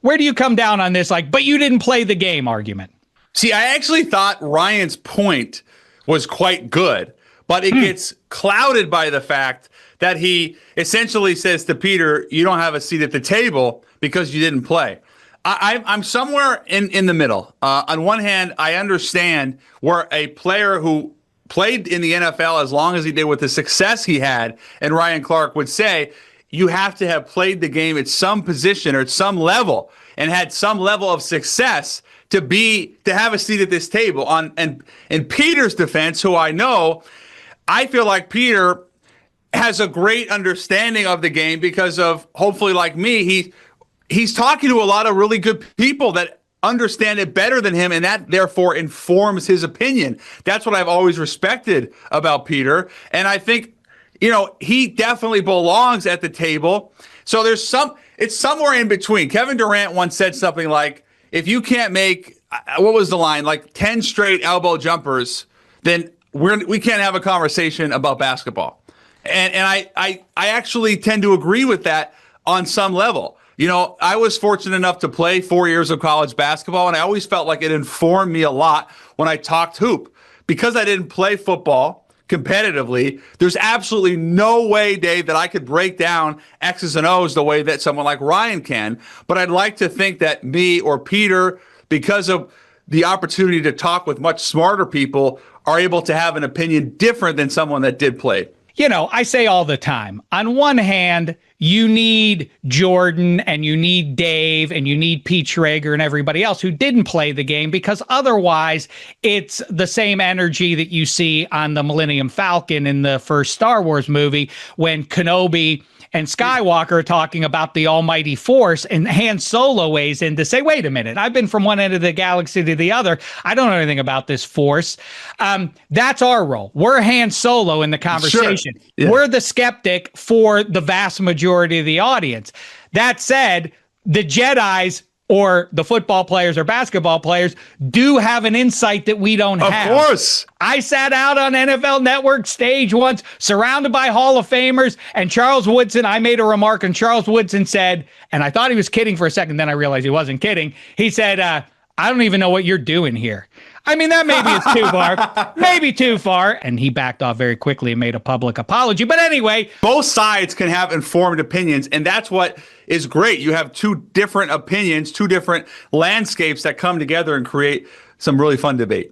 Where do you come down on this? Like, but you didn't play the game argument. See, I actually thought Ryan's point was quite good, but it gets clouded by the fact that he essentially says to Peter, you don't have a seat at the table because you didn't play. I'm somewhere in the middle. On one hand, I understand where a player who played in the NFL as long as he did with the success he had, and Ryan Clark would say, you have to have played the game at some position or at some level and had some level of success to have a seat at this table. In Peter's defense, who I know, I feel like Peter has a great understanding of the game because of, hopefully like me, he's talking to a lot of really good people that understand it better than him, and that therefore informs his opinion. That's what I've always respected about Peter. And I think, he definitely belongs at the table. So it's somewhere in between. Kevin Durant once said something like, if you can't make, what was the line? Like 10 straight elbow jumpers, then we can't have a conversation about basketball. And I actually tend to agree with that on some level. I was fortunate enough to play 4 years of college basketball, and I always felt like it informed me a lot when I talked hoop. Because I didn't play football competitively, there's absolutely no way, Dave, that I could break down X's and O's the way that someone like Ryan can. But I'd like to think that me or Peter, because of the opportunity to talk with much smarter people, are able to have an opinion different than someone that did play. I say all the time, on one hand, you need Jordan and you need Dave and you need Pete Schrager and everybody else who didn't play the game, because otherwise it's the same energy that you see on the Millennium Falcon in the first Star Wars movie when Kenobi and Skywalker are talking about the almighty force, and Han Solo weighs in to say, wait a minute, I've been from one end of the galaxy to the other. I don't know anything about this force. That's our role. We're Han Solo in the conversation. Sure. Yeah. We're the skeptic for the vast majority of the audience. That said, the Jedis or the football players or basketball players do have an insight that we don't have. Of course. I sat out on NFL Network stage once, surrounded by Hall of Famers, and Charles Woodson, I made a remark, and Charles Woodson said, and I thought he was kidding for a second, then I realized he wasn't kidding. He said, I don't even know what you're doing here. I mean, that maybe is too far, maybe too far. And he backed off very quickly and made a public apology. But anyway, both sides can have informed opinions, and that's what is great. You have two different opinions, two different landscapes that come together and create some really fun debate.